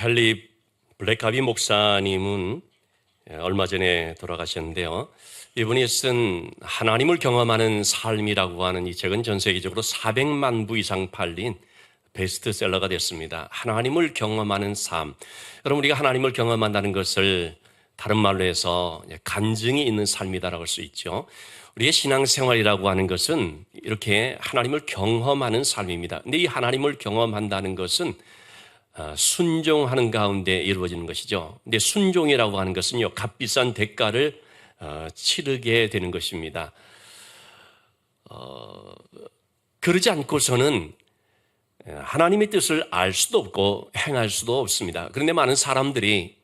헨리 블랙카비 목사님은 얼마 전에 돌아가셨는데요. 이분이 쓴 하나님을 경험하는 삶이라고 하는 이 책은 전 세계적으로 400만 부 이상 팔린 베스트셀러가 됐습니다. 하나님을 경험하는 삶. 여러분, 우리가 하나님을 경험한다는 것을 다른 말로 해서 간증이 있는 삶이다라고 할 수 있죠. 우리의 신앙생활이라고 하는 것은 이렇게 하나님을 경험하는 삶입니다. 근데 이 하나님을 경험한다는 것은 순종하는 가운데 이루어지는 것이죠. 근데 순종이라고 하는 것은요, 값비싼 대가를 치르게 되는 것입니다. 그러지 않고서는 하나님의 뜻을 알 수도 없고 행할 수도 없습니다. 그런데 많은 사람들이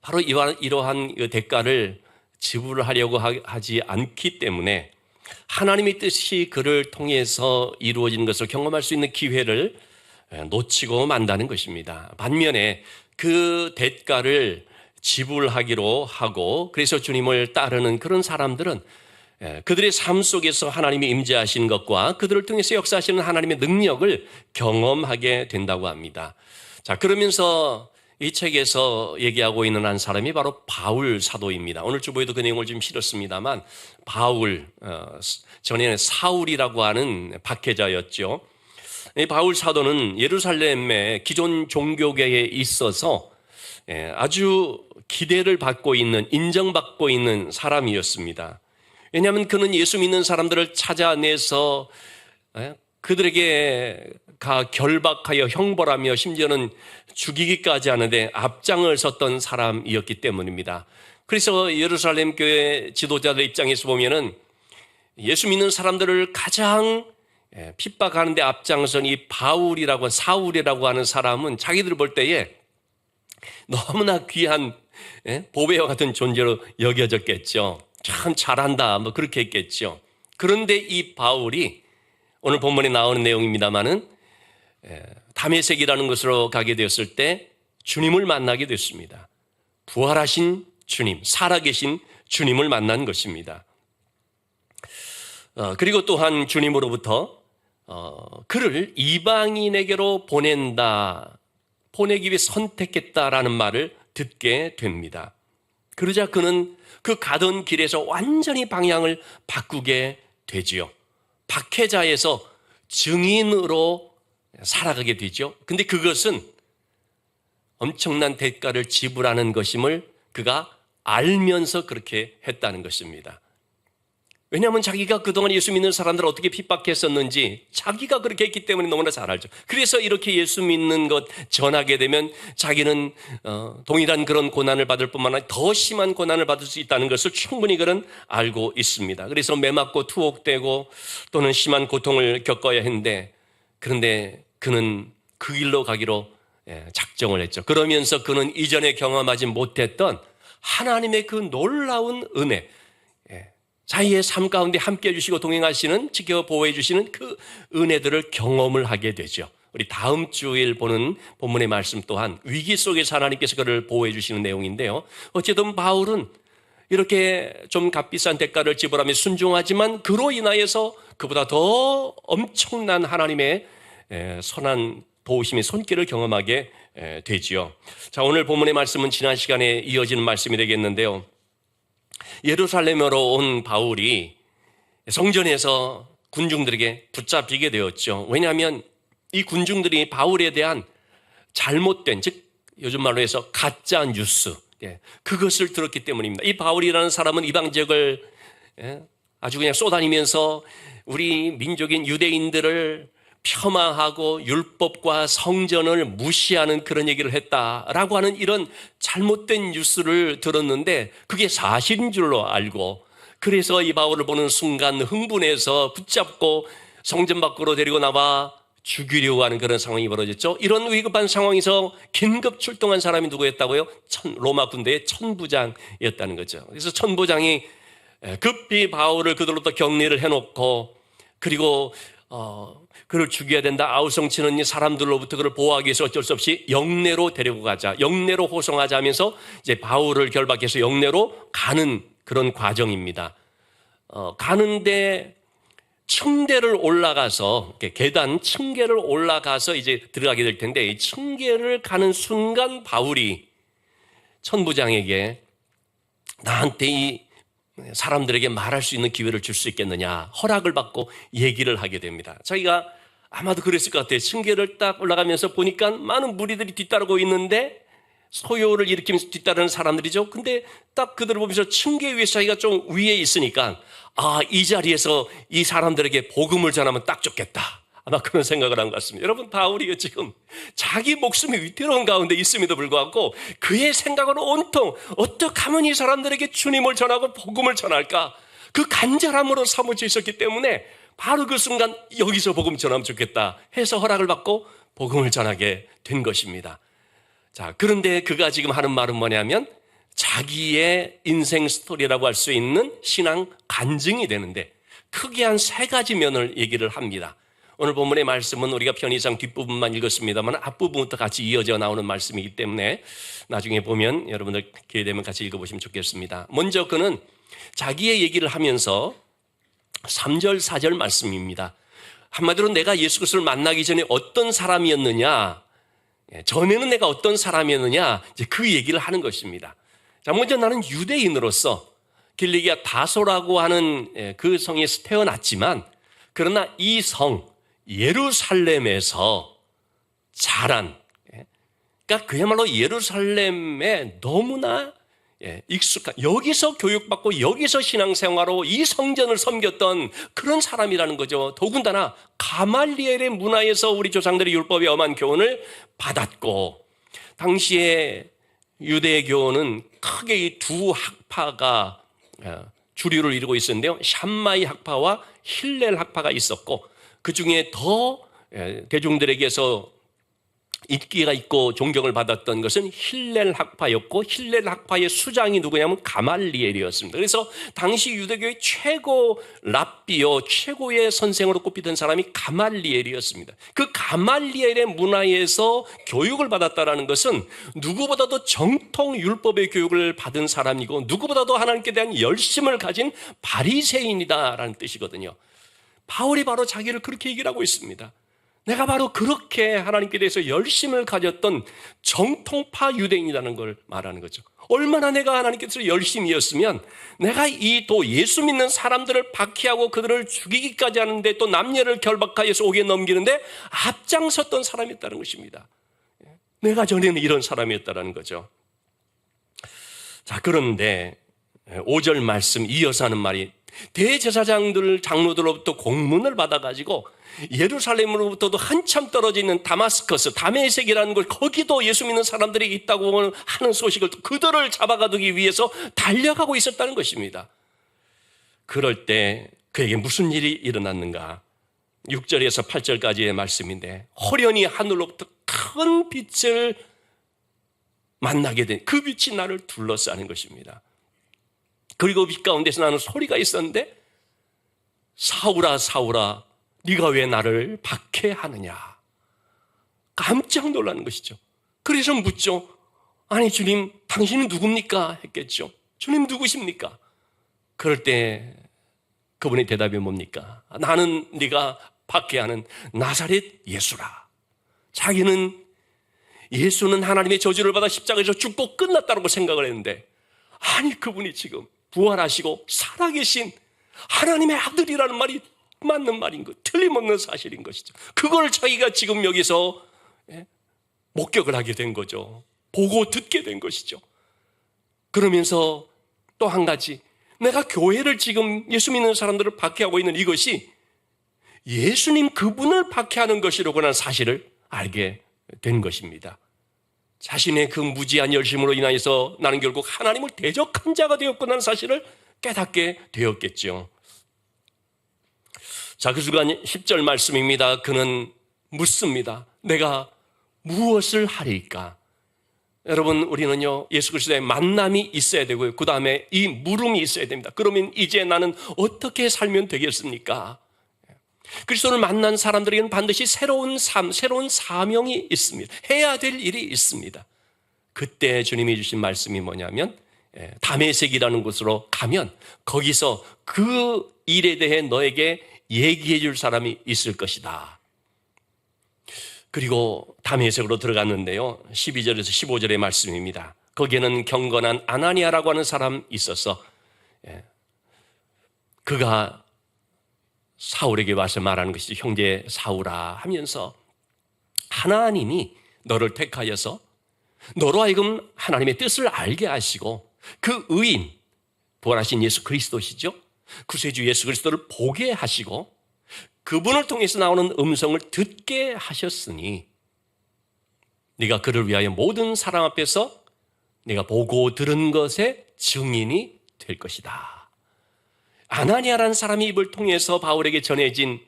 바로 이러한 대가를 지불하려고 하지 않기 때문에 하나님의 뜻이 그를 통해서 이루어지는 것을 경험할 수 있는 기회를 놓치고 만다는 것입니다. 반면에 그 대가를 지불하기로 하고 그래서 주님을 따르는 그런 사람들은 그들의 삶 속에서 하나님이 임재하시는 것과 그들을 통해서 역사하시는 하나님의 능력을 경험하게 된다고 합니다. 자, 그러면서 이 책에서 얘기하고 있는 한 사람이 바로 바울 사도입니다. 오늘 주보에도 그 내용을 좀 실었습니다만 바울, 전에는 사울이라고 하는 박해자였죠. 이 바울 사도는 예루살렘의 기존 종교계에 있어서 아주 기대를 받고 있는, 인정받고 있는 사람이었습니다. 왜냐하면 그는 예수 믿는 사람들을 찾아내서 그들에게 결박하여 형벌하며 심지어는 죽이기까지 하는데 앞장을 섰던 사람이었기 때문입니다. 그래서 예루살렘 교회 지도자들 입장에서 보면은 예수 믿는 사람들을 가장 핍박하는 데 앞장선 이 바울이라고, 사울이라고 하는 사람은 자기들 볼 때에 너무나 귀한 보배와 같은 존재로 여겨졌겠죠. 참 잘한다, 뭐 그렇게 했겠죠. 그런데 이 바울이 오늘 본문에 나오는 내용입니다만은 다메섹이라는 곳으로 가게 되었을 때 주님을 만나게 됐습니다. 부활하신 주님, 살아계신 주님을 만난 것입니다. 그리고 또한 주님으로부터 그를 이방인에게로 보내기 위해 선택했다라는 말을 듣게 됩니다. 그러자 그는 그 가던 길에서 완전히 방향을 바꾸게 되지요. 박해자에서 증인으로 살아가게 되죠. 근데 그것은 엄청난 대가를 지불하는 것임을 그가 알면서 그렇게 했다는 것입니다. 왜냐하면 자기가 그동안 예수 믿는 사람들을 어떻게 핍박했었는지 자기가 그렇게 했기 때문에 너무나 잘 알죠. 그래서 이렇게 예수 믿는 것 전하게 되면 자기는 동일한 그런 고난을 받을 뿐만 아니라 더 심한 고난을 받을 수 있다는 것을 충분히 그는 알고 있습니다. 그래서 매맞고 투옥되고 또는 심한 고통을 겪어야 했는데 그런데 그는 그 길로 가기로 작정을 했죠. 그러면서 그는 이전에 경험하지 못했던 하나님의 그 놀라운 은혜, 자기의 삶 가운데 함께 해주시고 동행하시는, 지켜 보호해 주시는 그 은혜들을 경험을 하게 되죠. 우리 다음 주일 보는 본문의 말씀 또한 위기 속에서 하나님께서 그를 보호해 주시는 내용인데요. 어쨌든 바울은 이렇게 좀 값비싼 대가를 지불하며 순종하지만 그로 인하여서 그보다 더 엄청난 하나님의 선한 도우심의 손길을 경험하게 되지요. 자, 오늘 본문의 말씀은 지난 시간에 이어지는 말씀이 되겠는데요. 예루살렘으로 온 바울이 성전에서 군중들에게 붙잡히게 되었죠. 왜냐하면 이 군중들이 바울에 대한 잘못된, 즉 요즘 말로 해서 가짜 뉴스, 그것을 들었기 때문입니다. 이 바울이라는 사람은 이방 지역을 아주 그냥 쏘다니면서 우리 민족인 유대인들을 폄하하고 율법과 성전을 무시하는 그런 얘기를 했다라고 하는 이런 잘못된 뉴스를 들었는데 그게 사실인 줄로 알고 그래서 이 바울을 보는 순간 흥분해서 붙잡고 성전 밖으로 데리고 나와 죽이려고 하는 그런 상황이 벌어졌죠. 이런 위급한 상황에서 긴급 출동한 사람이 누구였다고요? 로마 군대의 천부장이었다는 거죠. 그래서 천부장이 급히 바울을 그들로부터 격리를 해놓고 그리고 그를 죽여야 된다 아우성치는 이 사람들로부터 그를 보호하기 위해서 어쩔 수 없이 영내로 데리고 가자, 영내로 호송하자 하면서 이제 바울을 결박해서 영내로 가는 그런 과정입니다. 가는데 층대를 올라가서, 계단 층계를 올라가서 이제 들어가게 될 텐데, 이 층계를 가는 순간 바울이 천부장에게 나한테 이 사람들에게 말할 수 있는 기회를 줄 수 있겠느냐 허락을 받고 얘기를 하게 됩니다. 자기가 아마도 그랬을 것 같아요. 층계를 딱 올라가면서 보니까 많은 무리들이 뒤따르고 있는데 소요를 일으키면서 뒤따르는 사람들이죠. 근데 딱 그들을 보면서 층계 위에 자기가 좀 위에 있으니까 이 자리에서 이 사람들에게 복음을 전하면 딱 좋겠다. 아마 그런 생각을 한 것 같습니다. 여러분, 바울이 지금 자기 목숨이 위태로운 가운데 있음에도 불구하고 그의 생각은 온통 어떻게 하면 이 사람들에게 주님을 전하고 복음을 전할까, 그 간절함으로 사무쳐 있었기 때문에 바로 그 순간 여기서 복음 전하면 좋겠다 해서 허락을 받고 복음을 전하게 된 것입니다. 자, 그런데 그가 지금 하는 말은 뭐냐면 자기의 인생 스토리라고 할 수 있는 신앙 간증이 되는데 크게 한 3가지 면을 얘기를 합니다. 오늘 본문의 말씀은 우리가 편의상 뒷부분만 읽었습니다만 앞부분부터 같이 이어져 나오는 말씀이기 때문에 나중에 보면 여러분들 기회 되면 같이 읽어보시면 좋겠습니다. 먼저 그는 자기의 얘기를 하면서 3절, 4절 말씀입니다. 한마디로 내가 예수 그리스도를 만나기 전에 어떤 사람이었느냐, 전에는 내가 어떤 사람이었느냐, 이제 그 얘기를 하는 것입니다. 자, 먼저 나는 유대인으로서 길리기아 다소라고 하는 그 성에서 태어났지만 그러나 이 성 예루살렘에서 자란, 그러니까 그야말로 예루살렘에 너무나 익숙한, 여기서 교육받고 여기서 신앙생활로 이 성전을 섬겼던 그런 사람이라는 거죠. 더군다나 가말리엘의 문화에서 우리 조상들의 율법의 엄한 교훈을 받았고, 당시에 유대교는 크게 이 2 학파가 주류를 이루고 있었는데요. 샴마이 학파와 힐렐 학파가 있었고, 그 중에 더 대중들에게서 인기가 있고 존경을 받았던 것은 힐렐 학파였고, 힐렐 학파의 수장이 누구냐면 가말리엘이었습니다. 그래서 당시 유대교의 최고 랍비요, 최고의 선생으로 꼽히던 사람이 가말리엘이었습니다. 그 가말리엘의 문화에서 교육을 받았다는 것은 누구보다도 정통 율법의 교육을 받은 사람이고 누구보다도 하나님께 대한 열심을 가진 바리새인이다라는 뜻이거든요. 바울이 바로 자기를 그렇게 얘기를 하고 있습니다. 내가 바로 그렇게 하나님께 대해서 열심을 가졌던 정통파 유대인이라는 걸 말하는 거죠. 얼마나 내가 하나님께서 열심이었으면 내가 이 또 예수 믿는 사람들을 박해하고 그들을 죽이기까지 하는데 또 남녀를 결박하여서 옥에 넘기는데 앞장섰던 사람이었다는 것입니다. 내가 전에는 이런 사람이었다는 거죠. 자, 그런데 5절 말씀 이어서 하는 말이 대제사장들, 장로들로부터 공문을 받아가지고 예루살렘으로부터도 한참 떨어져 있는 다마스커스, 다메섹이라는 걸, 거기도 예수 믿는 사람들이 있다고 하는 소식을 그들을 잡아가두기 위해서 달려가고 있었다는 것입니다. 그럴 때 그에게 무슨 일이 일어났는가? 6절에서 8절까지의 말씀인데 호련히 하늘로부터 큰 빛을 만나게 된, 그 빛이 나를 둘러싸는 것입니다. 그리고 빛 가운데서 나는 소리가 있었는데 사울아 사울아 네가 왜 나를 박해하느냐. 깜짝 놀라는 것이죠. 그래서 묻죠. 아니 주님, 당신은 누굽니까? 했겠죠. 주님 누구십니까? 그럴 때 그분의 대답이 뭡니까? 나는 네가 박해하는 나사렛 예수라. 자기는 예수는 하나님의 저주를 받아 십자가에서 죽고 끝났다고 생각을 했는데, 아니 그분이 지금 부활하시고 살아계신 하나님의 아들이라는 말이 맞는 말인 것, 틀림없는 사실인 것이죠. 그걸 자기가 지금 여기서 목격을 하게 된 거죠. 보고 듣게 된 것이죠. 그러면서 또 한 가지, 내가 교회를 지금 예수 믿는 사람들을 박해하고 있는 이것이 예수님 그분을 박해하는 것이라고는 사실을 알게 된 것입니다. 자신의 그 무지한 열심으로 인하여서 나는 결국 하나님을 대적한 자가 되었구나 하는 사실을 깨닫게 되었겠죠. 자, 그 순간 10절 말씀입니다. 그는 묻습니다. 내가 무엇을 하리까? 여러분, 우리는요 예수 그리스도의 만남이 있어야 되고요, 그 다음에 이 물음이 있어야 됩니다. 그러면 이제 나는 어떻게 살면 되겠습니까? 그리스도를 만난 사람들에게는 반드시 새로운 삶, 새로운 사명이 있습니다. 해야 될 일이 있습니다. 그때 주님이 주신 말씀이 뭐냐면 다메섹이라는 곳으로 가면 거기서 그 일에 대해 너에게 얘기해 줄 사람이 있을 것이다. 그리고 다음 해석으로 들어갔는데요. 12절에서 15절의 말씀입니다. 거기에는 경건한 아나니아라고 하는 사람이 있어서 그가 사울에게 와서 말하는 것이 형제 사울아 하면서 하나님이 너를 택하여서 너로 하여금 하나님의 뜻을 알게 하시고 그 의인, 부활하신 예수 그리스도시죠. 구세주 예수 그리스도를 보게 하시고 그분을 통해서 나오는 음성을 듣게 하셨으니 네가 그를 위하여 모든 사람 앞에서 네가 보고 들은 것의 증인이 될 것이다. 아나니아라는 사람이 입을 통해서 바울에게 전해진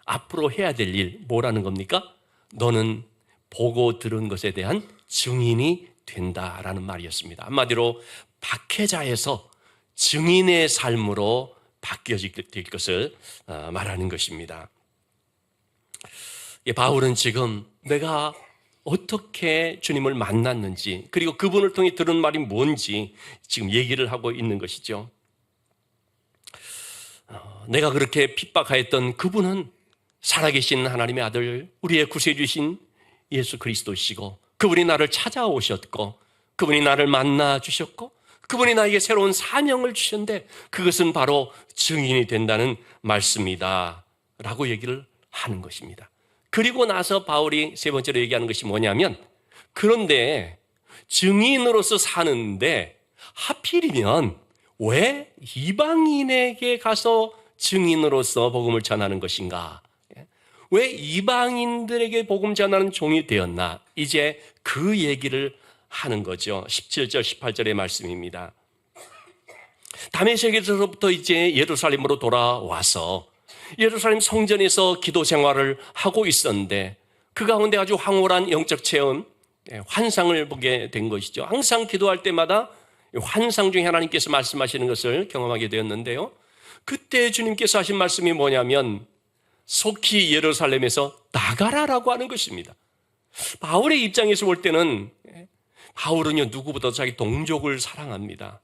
앞으로 해야 될 일 뭐라는 겁니까? 너는 보고 들은 것에 대한 증인이 된다라는 말이었습니다. 한마디로 박해자에서 증인의 삶으로 바뀌어질 것을 말하는 것입니다. 바울은 지금 내가 어떻게 주님을 만났는지 그리고 그분을 통해 들은 말이 뭔지 지금 얘기를 하고 있는 것이죠. 내가 그렇게 핍박하였던 그분은 살아계신 하나님의 아들, 우리의 구세주신 예수 그리스도시고 그분이 나를 찾아오셨고 그분이 나를 만나 주셨고 그분이 나에게 새로운 사명을 주셨는데 그것은 바로 증인이 된다는 말씀이다 라고 얘기를 하는 것입니다. 그리고 나서 바울이 세 번째로 얘기하는 것이 뭐냐면 그런데 증인으로서 사는데 하필이면 왜 이방인에게 가서 증인으로서 복음을 전하는 것인가? 왜 이방인들에게 복음 전하는 종이 되었나? 이제 그 얘기를 하는 거죠. 17절, 18절의 말씀입니다. 다메섹에서부터 이제 예루살렘으로 돌아와서 예루살렘 성전에서 기도 생활을 하고 있었는데 그 가운데 아주 황홀한 영적 체험, 환상을 보게 된 것이죠. 항상 기도할 때마다 환상 중에 하나님께서 말씀하시는 것을 경험하게 되었는데요. 그때 주님께서 하신 말씀이 뭐냐면 속히 예루살렘에서 나가라라고 하는 것입니다. 바울의 입장에서 볼 때는 바울은요 누구보다 자기 동족을 사랑합니다.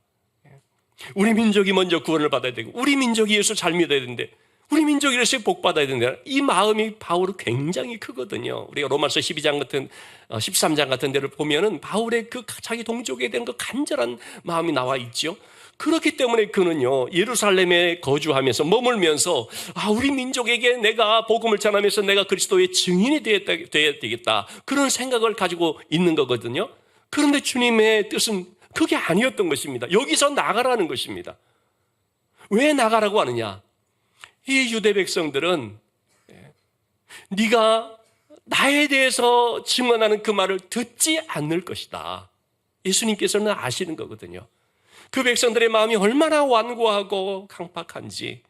우리 민족이 먼저 구원을 받아야 되고 우리 민족이 예수 잘 믿어야 되는데 우리 민족이 이래서 복 받아야 되는데 이 마음이 바울은 굉장히 크거든요. 우리가 로마서 12장 같은 13장 같은 데를 보면은 바울의 그 자기 동족에 대한 그 간절한 마음이 나와 있죠. 그렇기 때문에 그는요 예루살렘에 거주하면서 머물면서 우리 민족에게 내가 복음을 전하면서 내가 그리스도의 증인이 되어야 되겠다 그런 생각을 가지고 있는 거거든요. 그런데 주님의 뜻은 그게 아니었던 것입니다. 여기서 나가라는 것입니다. 왜 나가라고 하느냐? 이 유대 백성들은 네가 나에 대해서 증언하는 그 말을 듣지 않을 것이다. 예수님께서는 아시는 거거든요. 그 백성들의 마음이 얼마나 완고하고 강팍한지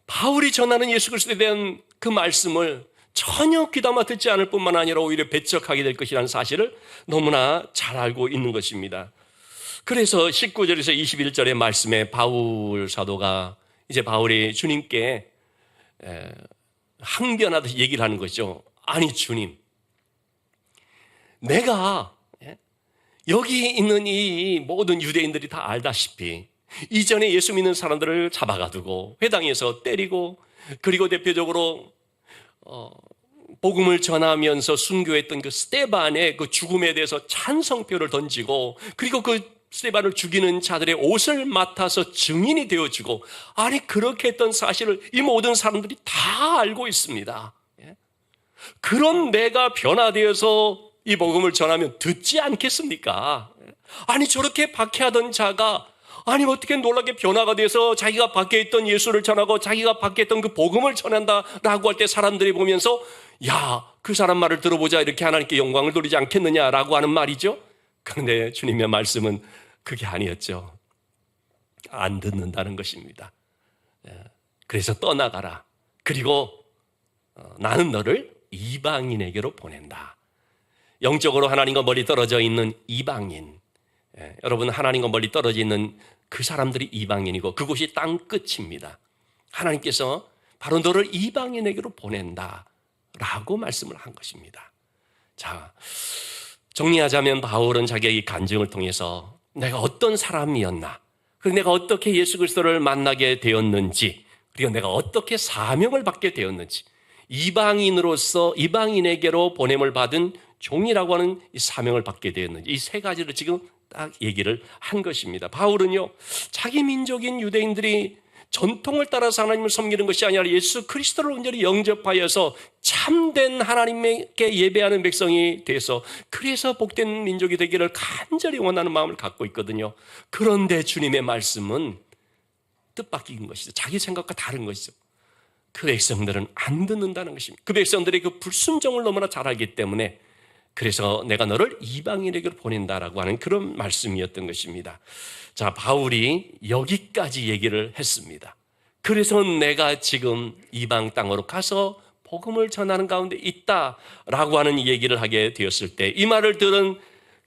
바울이 전하는 예수 그리스도에 대한 그 말씀을 전혀 귀담아 듣지 않을 뿐만 아니라 오히려 배척하게 될 것이라는 사실을 너무나 잘 알고 있는 것입니다. 그래서 19절에서 21절의 말씀에 바울 사도가 이제 바울이 주님께 항변하듯이 얘기를 하는 거죠. 아니 주님, 내가 여기 있는 이 모든 유대인들이 다 알다시피 이전에 예수 믿는 사람들을 잡아가두고 회당에서 때리고 그리고 대표적으로 복음을 전하면서 순교했던 그 스데반의 그 죽음에 대해서 찬성표를 던지고 그리고 그 스데반을 죽이는 자들의 옷을 맡아서 증인이 되어주고 아니 그렇게 했던 사실을 이 모든 사람들이 다 알고 있습니다. 그런 내가 변화되어서 이 복음을 전하면 듣지 않겠습니까? 아니 저렇게 박해하던 자가 아니 어떻게 놀랍게 변화가 돼서 자기가 밖에 있던 예수를 전하고 자기가 밖에 있던 그 복음을 전한다라고 할 때 사람들이 보면서 야, 그 사람 말을 들어보자 이렇게 하나님께 영광을 돌리지 않겠느냐라고 하는 말이죠. 그런데 주님의 말씀은 그게 아니었죠. 안 듣는다는 것입니다. 그래서 떠나가라. 그리고 나는 너를 이방인에게로 보낸다. 영적으로 하나님과 멀리 떨어져 있는 이방인. 여러분 하나님과 멀리 떨어져 있는 그 사람들이 이방인이고 그곳이 땅 끝입니다. 하나님께서 바로 너를 이방인에게로 보낸다 라고 말씀을 한 것입니다. 자, 정리하자면 바울은 자기의 이 간증을 통해서 내가 어떤 사람이었나 그리고 내가 어떻게 예수 그리스도를 만나게 되었는지 그리고 내가 어떻게 사명을 받게 되었는지, 이방인으로서 이방인에게로 보냄을 받은 종이라고 하는 이 사명을 받게 되었는지, 이 세 가지를 지금 딱 얘기를 한 것입니다. 바울은요, 자기 민족인 유대인들이 전통을 따라서 하나님을 섬기는 것이 아니라 예수 그리스도를 온전히 영접하여서 참된 하나님께 예배하는 백성이 돼서 그래서 복된 민족이 되기를 간절히 원하는 마음을 갖고 있거든요. 그런데 주님의 말씀은 뜻밖인 것이죠. 자기 생각과 다른 것이죠. 그 백성들은 안 듣는다는 것입니다. 그 백성들이 그 불순종을 너무나 잘 알기 때문에 그래서 내가 너를 이방인에게로 보낸다라고 하는 그런 말씀이었던 것입니다. 자, 바울이 여기까지 얘기를 했습니다. 그래서 내가 지금 이방 땅으로 가서 복음을 전하는 가운데 있다라고 하는 얘기를 하게 되었을 때 이 말을 들은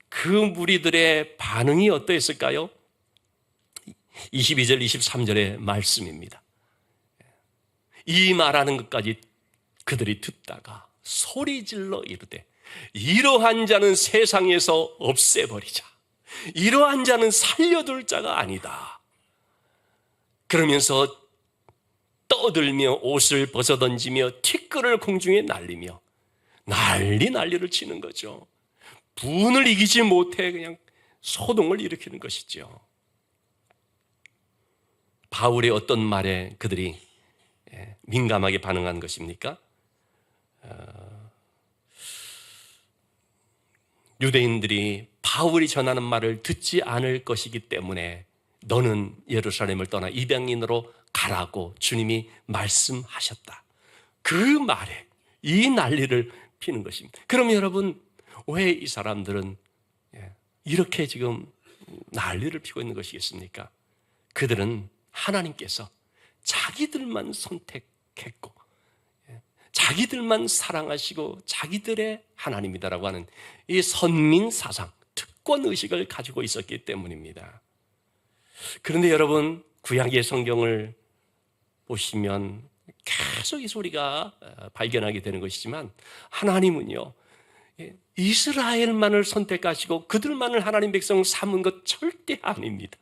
그 무리들의 반응이 어떠했을까요? 22절, 23절의 말씀입니다. 이 말하는 것까지 그들이 듣다가 소리질러 이르되 이러한 자는 세상에서 없애버리자. 이러한 자는 살려둘 자가 아니다. 그러면서 떠들며 옷을 벗어던지며 티끌을 공중에 날리며 난리를 치는 거죠. 분을 이기지 못해 그냥 소동을 일으키는 것이죠. 바울의 어떤 말에 그들이 민감하게 반응한 것입니까? 유대인들이 바울이 전하는 말을 듣지 않을 것이기 때문에 너는 예루살렘을 떠나 이방인으로 가라고 주님이 말씀하셨다. 그 말에 이 난리를 피는 것입니다. 그럼 여러분, 왜 이 사람들은 이렇게 지금 난리를 피고 있는 것이겠습니까? 그들은 하나님께서 자기들만 선택했고 자기들만 사랑하시고 자기들의 하나님이다라고 하는 이 선민 사상, 특권 의식을 가지고 있었기 때문입니다. 그런데 여러분, 구약의 성경을 보시면 계속 이 소리가 발견하게 되는 것이지만 하나님은요, 이스라엘만을 선택하시고 그들만을 하나님 백성 삼은 것 절대 아닙니다.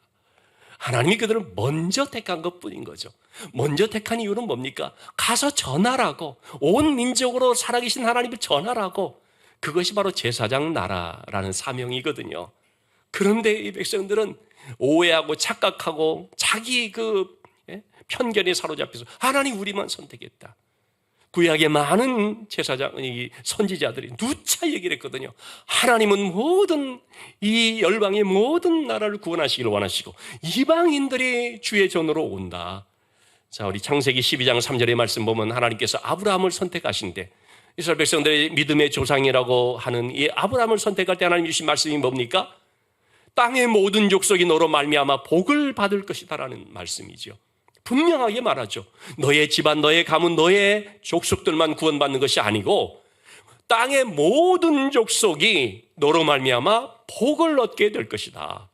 하나님이 그들을 먼저 택한 것뿐인 거죠. 먼저 택한 이유는 뭡니까? 가서 전하라고, 온 민족으로 살아계신 하나님을 전하라고. 그것이 바로 제사장 나라라는 사명이거든요. 그런데 이 백성들은 오해하고 착각하고 자기 그 편견에 사로잡혀서 하나님 우리만 선택했다. 구약의 많은 제사장이 선지자들이 누차 얘기를 했거든요. 하나님은 모든 이 열방의 모든 나라를 구원하시기를 원하시고 이방인들이 주의 전으로 온다. 자, 우리 창세기 12장 3절의 말씀 보면 하나님께서 아브라함을 선택하신대. 이스라엘 백성들의 믿음의 조상이라고 하는 이 아브라함을 선택할 때 하나님 주신 말씀이 뭡니까? 땅의 모든 족속이 너로 말미암아 복을 받을 것이다라는 말씀이죠. 분명하게 말하죠. 너의 집안, 너의 가문, 너의 족속들만 구원받는 것이 아니고 땅의 모든 족속이 너로 말미암아 복을 얻게 될 것이다.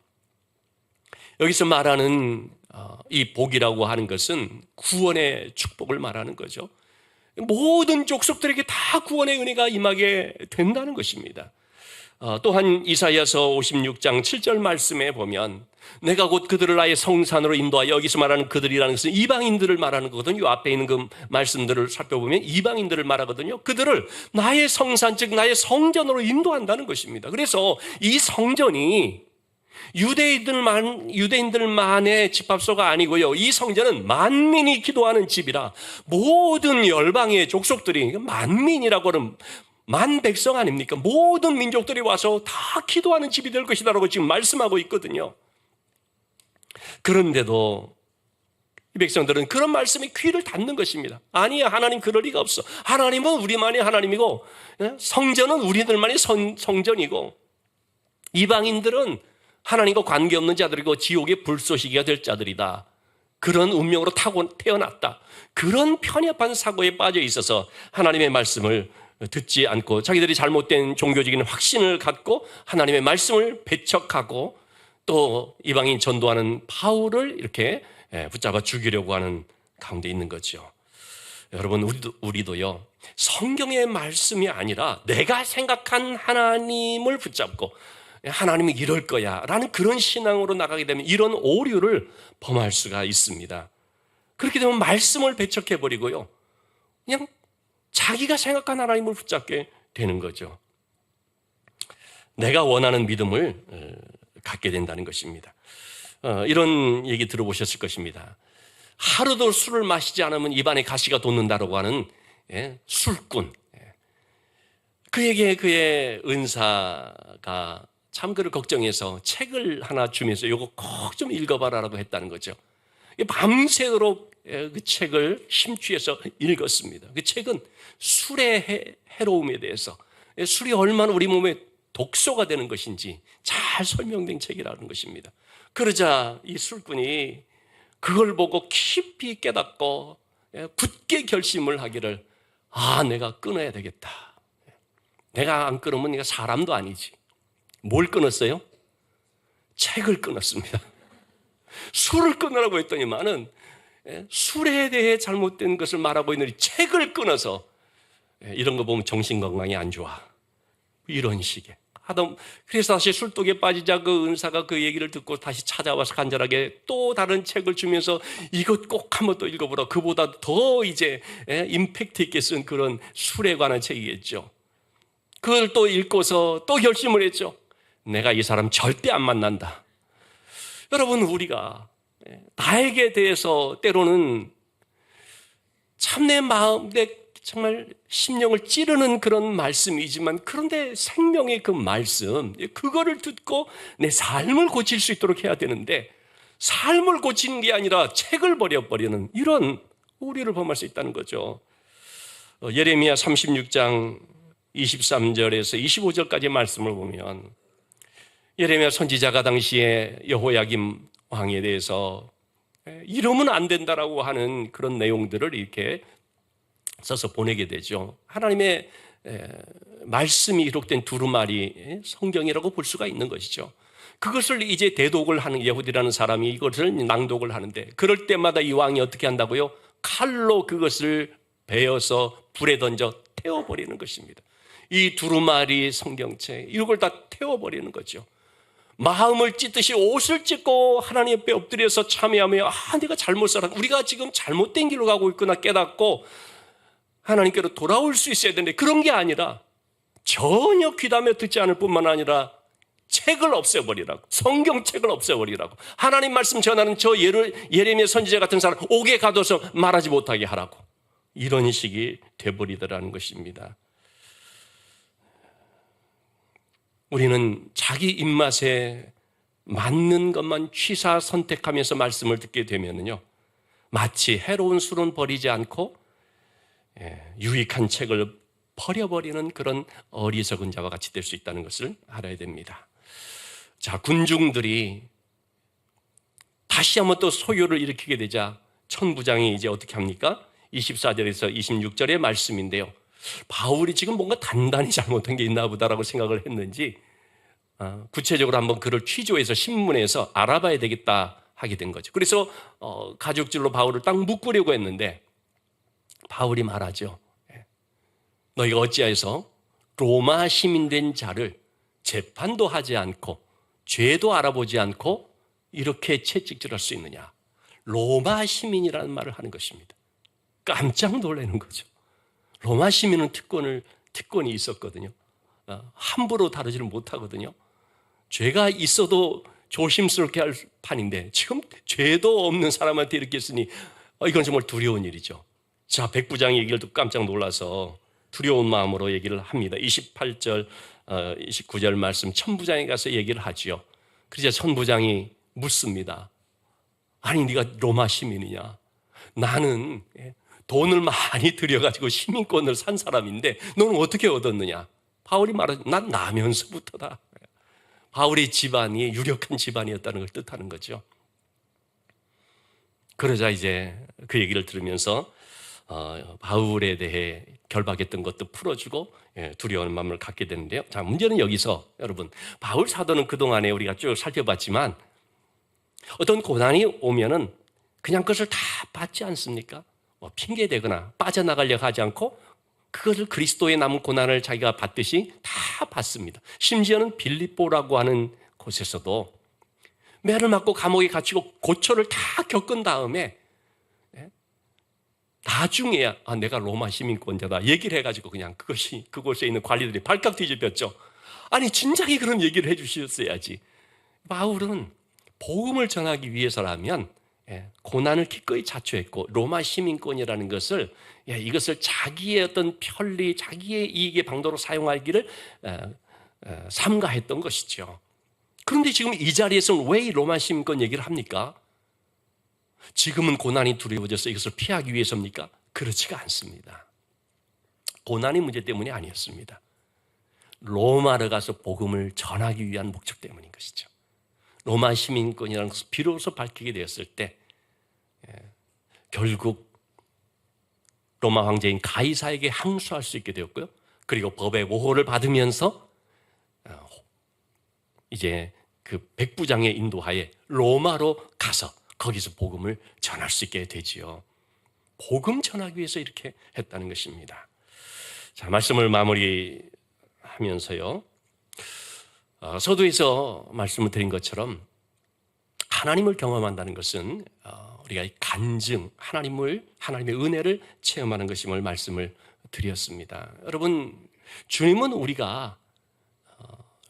여기서 말하는 이 복이라고 하는 것은 구원의 축복을 말하는 거죠. 모든 족속들에게 다 구원의 은혜가 임하게 된다는 것입니다. 또한 이사야서 56장 7절 말씀에 보면 내가 곧 그들을 나의 성산으로 인도하여, 여기서 말하는 그들이라는 것은 이방인들을 말하는 거거든요. 앞에 있는 그 말씀들을 살펴보면 이방인들을 말하거든요. 그들을 나의 성산, 즉 나의 성전으로 인도한다는 것입니다. 그래서 이 성전이 유대인들만의 집합소가 아니고요. 이 성전은 만민이 기도하는 집이라 모든 열방의 족속들이, 만민이라고 하는 만 백성 아닙니까? 모든 민족들이 와서 다 기도하는 집이 될 것이다라고 지금 말씀하고 있거든요. 그런데도 이 백성들은 그런 말씀에 귀를 닫는 것입니다. 아니야, 하나님 그럴 리가 없어. 하나님은 우리만의 하나님이고 성전은 우리들만의 성전이고 이방인들은 하나님과 관계없는 자들이고 지옥의 불쏘시개가 될 자들이다. 그런 운명으로 태어났다. 그런 편협한 사고에 빠져 있어서 하나님의 말씀을 듣지 않고 자기들이 잘못된 종교적인 확신을 갖고 하나님의 말씀을 배척하고 또 이방인 전도하는 바울을 이렇게 붙잡아 죽이려고 하는 가운데 있는 거죠. 여러분, 우리도요, 성경의 말씀이 아니라 내가 생각한 하나님을 붙잡고 하나님이 이럴 거야 라는 그런 신앙으로 나가게 되면 이런 오류를 범할 수가 있습니다. 그렇게 되면 말씀을 배척해버리고요, 그냥 자기가 생각한 하나님을 붙잡게 되는 거죠. 내가 원하는 믿음을 갖게 된다는 것입니다. 이런 얘기 들어보셨을 것입니다. 하루도 술을 마시지 않으면 입안에 가시가 돋는다라고 하는 술꾼. 그에게 그의 은사가 참 그를 걱정해서 책을 하나 주면서 이거 꼭 좀 읽어봐라라고 했다는 거죠. 밤새도록 그 책을 심취해서 읽었습니다. 그 책은 술의 해로움에 대해서, 술이 얼마나 우리 몸에 독소가 되는 것인지 잘 설명된 책이라는 것입니다. 그러자 이 술꾼이 그걸 보고 깊이 깨닫고 굳게 결심을 하기를, 내가 끊어야 되겠다. 내가 안 끊으면 내가 사람도 아니지. 뭘 끊었어요? 책을 끊었습니다. 술을 끊으라고 했더니만은 술에 대해 잘못된 것을 말하고 있는 이 책을 끊어서, 이런 거 보면 정신건강이 안 좋아, 이런 식의 그래서 다시 술독에 빠지자 그 은사가 그 얘기를 듣고 다시 찾아와서 간절하게 또 다른 책을 주면서 이것 꼭 한번 또 읽어보라. 그보다 더 이제 임팩트 있게 쓴 그런 술에 관한 책이겠죠. 그걸 또 읽고서 또 결심을 했죠. 내가 이 사람 절대 안 만난다. 여러분, 우리가 나에게 대해서 때로는 참 내 마음에 정말 심령을 찌르는 그런 말씀이지만, 그런데 생명의 그 말씀, 그거를 듣고 내 삶을 고칠 수 있도록 해야 되는데, 삶을 고치는 게 아니라 책을 버려버리는 이런 우리를 범할 수 있다는 거죠. 예레미야 36장 23절에서 25절까지 말씀을 보면, 예레미야 선지자가 당시에 여호야김 왕에 대해서 이러면 안 된다라고 하는 그런 내용들을 이렇게 써서 보내게 되죠. 하나님의 말씀이 기록된 두루마리 성경이라고 볼 수가 있는 것이죠. 그것을 이제 대독을 하는 여후디라는 사람이 이것을 낭독을 하는데, 그럴 때마다 이 왕이 어떻게 한다고요? 칼로 그것을 베어서 불에 던져 태워버리는 것입니다. 이 두루마리 성경책, 이걸 다 태워버리는 거죠. 마음을 찢듯이 옷을 찢고 하나님 앞에 엎드려서 참여하며, 내가 잘못 살았다, 우리가 지금 잘못된 길로 가고 있구나 깨닫고 하나님께로 돌아올 수 있어야 되는데, 그런 게 아니라 전혀 귀담아 듣지 않을 뿐만 아니라 책을 없애버리라고, 성경책을 없애버리라고, 하나님 말씀 전하는 저 예레미야 선지자 같은 사람 옥에 가둬서 말하지 못하게 하라고, 이런 식이 돼버리더라는 것입니다. 우리는 자기 입맛에 맞는 것만 취사 선택하면서 말씀을 듣게 되면요, 마치 해로운 술은 버리지 않고 유익한 책을 버려버리는 그런 어리석은 자와 같이 될 수 있다는 것을 알아야 됩니다. 자, 군중들이 다시 한번 또 소요를 일으키게 되자 천부장이 이제 어떻게 합니까? 24절에서 26절의 말씀인데요, 바울이 지금 뭔가 단단히 잘못한 게 있나 보다라고 생각을 했는지 구체적으로 한번 그를 취조해서 신문에서 알아봐야 되겠다 하게 된 거죠. 그래서 가죽줄로 바울을 딱 묶으려고 했는데, 바울이 말하죠. 너희가 어찌하여서 로마 시민된 자를 재판도 하지 않고 죄도 알아보지 않고 이렇게 채찍질할 수 있느냐. 로마 시민이라는 말을 하는 것입니다. 깜짝 놀라는 거죠. 로마 시민은 특권이 있었거든요. 함부로 다루지를 못하거든요. 죄가 있어도 조심스럽게 할 판인데, 지금 죄도 없는 사람한테 이렇게 했으니 이건 정말 두려운 일이죠. 자, 백부장의 얘기를 듣고 깜짝 놀라서 두려운 마음으로 얘기를 합니다. 28절, 29절 말씀, 천부장에 가서 얘기를 하지요. 그러자 천부장이 묻습니다. 아니, 네가 로마 시민이냐? 나는 돈을 많이 들여가지고 시민권을 산 사람인데 너는 어떻게 얻었느냐? 바울이 말하죠. 난 나면서부터다. 바울의 집안이 유력한 집안이었다는 걸 뜻하는 거죠. 그러자 이제 그 얘기를 들으면서 바울에 대해 결박했던 것도 풀어주고 두려운 마음을 갖게 되는데요. 자, 문제는 여기서, 여러분, 바울 사도는 그동안에 우리가 쭉 살펴봤지만 어떤 고난이 오면은 그냥 그것을 다 받지 않습니까? 핑계대거나 빠져나가려고 하지 않고 그것을 그리스도의 남은 고난을 자기가 받듯이 다 받습니다. 심지어는 빌립보라고 하는 곳에서도 매를 맞고 감옥에 갇히고 고초를 다 겪은 다음에 나중에야 내가 로마 시민권자다 얘기를 해가지고 그냥 그곳에 있는 관리들이 발칵 뒤집혔죠. 아니 진작에 그런 얘기를 해주셨어야지. 바울은 복음을 전하기 위해서라면 고난을 기꺼이 자초했고 로마 시민권이라는 것을 이것을 자기의 어떤 편리, 자기의 이익의 방도로 사용하기를 삼가했던 것이죠. 그런데 지금 이 자리에서는 왜 이 로마 시민권 얘기를 합니까? 지금은 고난이 두려워져서 이것을 피하기 위해서입니까? 그렇지가 않습니다. 고난의 문제 때문이 아니었습니다. 로마로 가서 복음을 전하기 위한 목적 때문인 것이죠. 로마 시민권이라는 것을 비로소 밝히게 되었을 때 결국 로마 황제인 가이사에게 항소할 수 있게 되었고요. 그리고 법의 보호를 받으면서 이제 그 백부장의 인도하에 로마로 가서 거기서 복음을 전할 수 있게 되지요. 복음 전하기 위해서 이렇게 했다는 것입니다. 자, 말씀을 마무리하면서요. 서두에서 말씀을 드린 것처럼 하나님을 경험한다는 것은 우리가 간증, 하나님의 은혜를 체험하는 것임을 말씀을 드렸습니다. 여러분, 주님은 우리가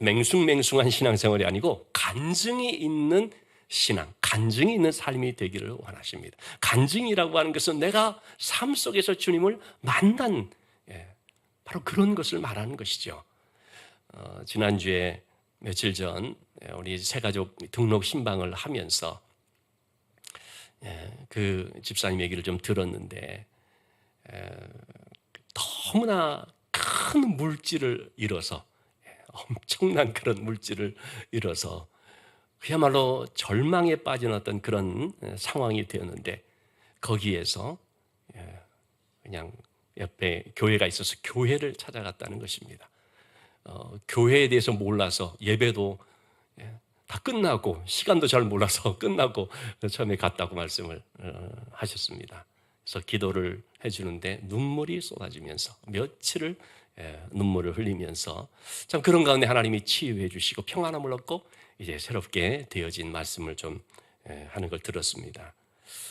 맹숭맹숭한 신앙생활이 아니고 간증이 있는 신앙, 간증이 있는 삶이 되기를 원하십니다. 간증이라고 하는 것은 내가 삶 속에서 주님을 만난 바로 그런 것을 말하는 것이죠. 지난주에 며칠 전 우리 새가족 등록 신방을 하면서 그 집사님 얘기를 좀 들었는데 너무나 큰 물질을 잃어서 엄청난 그런 물질을 잃어서 그야말로 절망에 빠진 어떤 그런 상황이 되었는데 거기에서 그냥 옆에 교회가 있어서 교회를 찾아갔다는 것입니다. 교회에 대해서 몰라서 예배도 다 끝나고 시간도 잘 몰라서 끝나고 처음에 갔다고 말씀을 하셨습니다. 그래서 기도를 해주는데 눈물이 쏟아지면서 며칠을 눈물을 흘리면서 참 그런 가운데 하나님이 치유해 주시고 평안함을 얻고 이제 새롭게 되어진 말씀을 좀 하는 걸 들었습니다.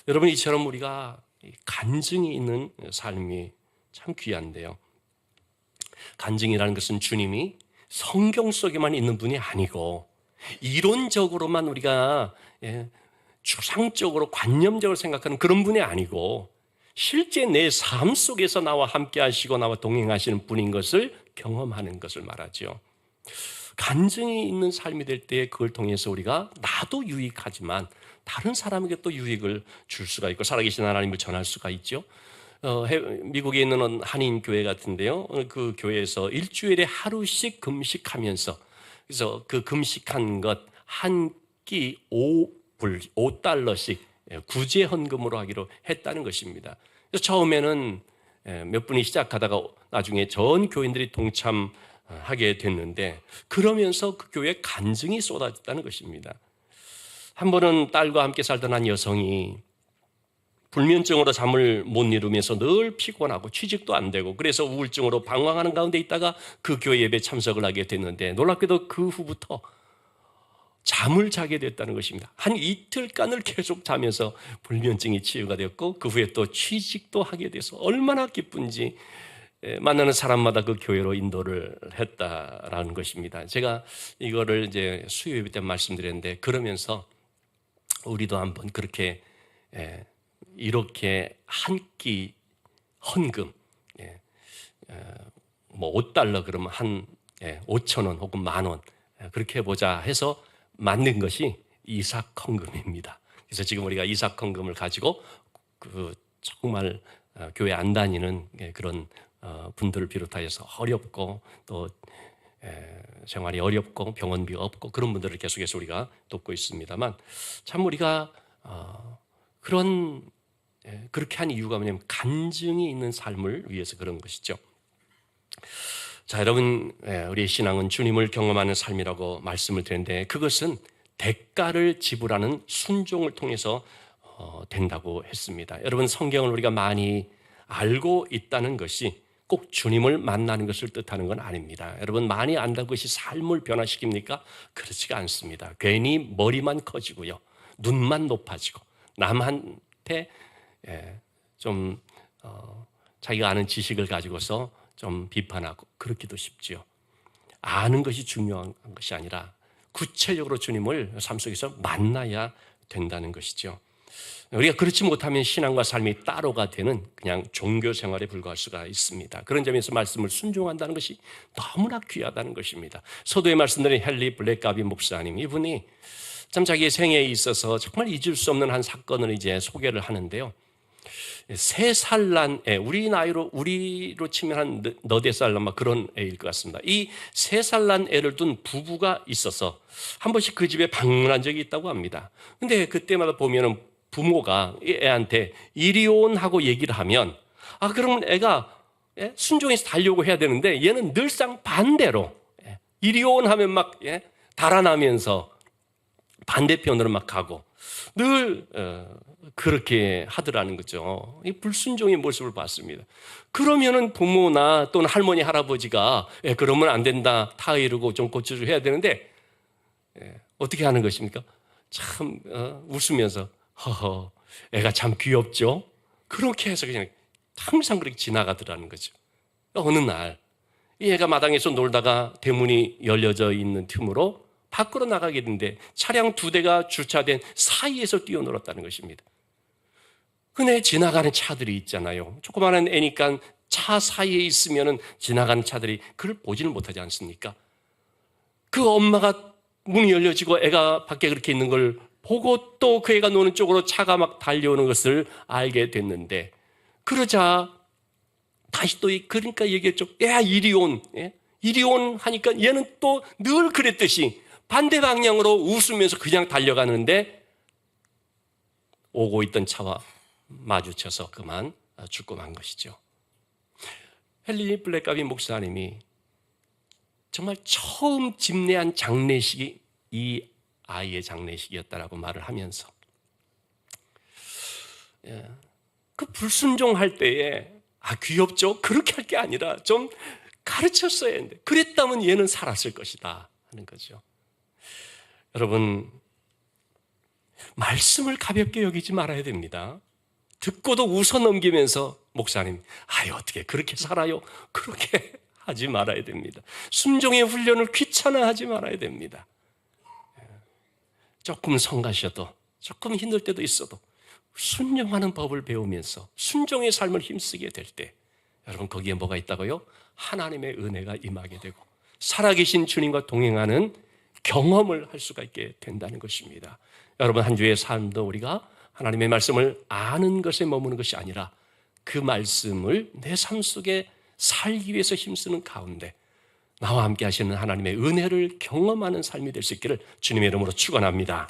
여러분, 이처럼 우리가 간증이 있는 삶이 참 귀한데요. 간증이라는 것은 주님이 성경 속에만 있는 분이 아니고 이론적으로만 우리가 추상적으로 관념적으로 생각하는 그런 분이 아니고 실제 내 삶 속에서 나와 함께 하시고 나와 동행하시는 분인 것을 경험하는 것을 말하죠. 간증이 있는 삶이 될 때 그걸 통해서 우리가 나도 유익하지만 다른 사람에게 또 유익을 줄 수가 있고 살아계신 하나님을 전할 수가 있죠. 미국에 있는 한인 교회 같은데요. 그 교회에서 일주일에 하루씩 금식하면서 그래서 그 금식한 것 한 끼 5달러씩 구제 헌금으로 하기로 했다는 것입니다. 그래서 처음에는 몇 분이 시작하다가 나중에 전 교인들이 동참하게 됐는데 그러면서 그 교회에 간증이 쏟아졌다는 것입니다. 한 번은 딸과 함께 살던 한 여성이 불면증으로 잠을 못 이루면서 늘 피곤하고 취직도 안 되고 그래서 우울증으로 방황하는 가운데 있다가 그 교회 예배에 참석을 하게 됐는데 놀랍게도 그 후부터 잠을 자게 됐다는 것입니다. 한 이틀간을 계속 자면서 불면증이 치유가 되었고 그 후에 또 취직도 하게 돼서 얼마나 기쁜지 만나는 사람마다 그 교회로 인도를 했다라는 것입니다. 제가 이거를 이제 수요 예배 때 말씀드렸는데 그러면서 우리도 한번 그렇게 이렇게 한 끼 헌금 뭐 5달러 그러면 한 5,000원 혹은 10,000원 그렇게 해보자 해서 만든 것이 이삭 헌금입니다. 그래서 지금 우리가 이삭 헌금을 가지고 그 정말 교회 안 다니는 그런 분들을 비롯하여서 어렵고 또 생활이 어렵고 병원비가 없고 그런 분들을 계속해서 우리가 돕고 있습니다만 참 우리가 그렇게 한 이유가 뭐냐면 간증이 있는 삶을 위해서 그런 것이죠. 자, 여러분, 우리의 신앙은 주님을 경험하는 삶이라고 말씀을 드렸는데 그것은 대가를 지불하는 순종을 통해서 된다고 했습니다. 여러분, 성경을 우리가 많이 알고 있다는 것이 꼭 주님을 만나는 것을 뜻하는 건 아닙니다. 여러분, 많이 안다는 것이 삶을 변화시킵니까? 그렇지가 않습니다. 괜히 머리만 커지고요, 눈만 높아지고 남한테 좀 자기가 아는 지식을 가지고서 좀 비판하고 그렇기도 쉽지요. 아는 것이 중요한 것이 아니라 구체적으로 주님을 삶 속에서 만나야 된다는 것이죠. 우리가 그렇지 못하면 신앙과 삶이 따로가 되는 그냥 종교 생활에 불과할 수가 있습니다. 그런 점에서 말씀을 순종한다는 것이 너무나 귀하다는 것입니다. 서두에 말씀드린 헨리 블랙가비 목사님, 이분이 참 자기의 생애에 있어서 정말 잊을 수 없는 한 사건을 이제 소개를 하는데요. 3살 난 애, 우리로 치면 한 4살 난 그런 애일 것 같습니다. 이 3살 난 애를 둔 부부가 있어서 한 번씩 그 집에 방문한 적이 있다고 합니다. 근데 그때마다 보면은 부모가 이 애한테 이리 온 하고 얘기를 하면, 그러면 애가 순종해서 달려고 해야 되는데 얘는 늘상 반대로 이리 온 하면 막 달아나면서 반대편으로 막 가고 늘 그렇게 하더라는 거죠. 이 불순종의 모습을 봤습니다. 그러면은 부모나 또는 할머니, 할아버지가 그러면 안 된다, 타이르고 좀 고쳐주고 해야 되는데 어떻게 하는 것입니까? 참 웃으면서 허허, 애가 참 귀엽죠? 그렇게 해서 그냥 항상 그렇게 지나가더라는 거죠. 어느 날 이 애가 마당에서 놀다가 대문이 열려져 있는 틈으로 밖으로 나가게 됐는데 차량 2대가 주차된 사이에서 뛰어놀았다는 것입니다. 근데 지나가는 차들이 있잖아요. 조그마한 애니까 차 사이에 있으면 지나가는 차들이 그걸 보지를 못하지 않습니까? 그 엄마가 문이 열려지고 애가 밖에 그렇게 있는 걸 보고 또 그 애가 노는 쪽으로 차가 막 달려오는 것을 알게 됐는데, 그러자 다시 또 그러니까 얘기했죠. 야, 이리 온. 이리 온 하니까 얘는 또 늘 그랬듯이 반대 방향으로 웃으면서 그냥 달려가는데 오고 있던 차와 마주쳐서 그만 죽고 만 것이죠. 헨리 블랙가비 목사님이 정말 처음 집례한 장례식이 이 아이의 장례식이었다라고 말을 하면서 그 불순종할 때에 귀엽죠? 그렇게 할 게 아니라 좀 가르쳤어야 했는데 그랬다면 얘는 살았을 것이다 하는 거죠. 여러분, 말씀을 가볍게 여기지 말아야 됩니다. 듣고도 웃어 넘기면서 목사님, 어떻게 그렇게 살아요? 그렇게 하지 말아야 됩니다. 순종의 훈련을 귀찮아하지 말아야 됩니다. 조금 성가셔도, 조금 힘들 때도 있어도 순종하는 법을 배우면서 순종의 삶을 힘쓰게 될 때, 여러분 거기에 뭐가 있다고요? 하나님의 은혜가 임하게 되고 살아계신 주님과 동행하는 경험을 할 수가 있게 된다는 것입니다. 여러분, 한 주의 삶도 우리가 하나님의 말씀을 아는 것에 머무는 것이 아니라 그 말씀을 내 삶 속에 살기 위해서 힘쓰는 가운데 나와 함께 하시는 하나님의 은혜를 경험하는 삶이 될 수 있기를 주님의 이름으로 축원합니다.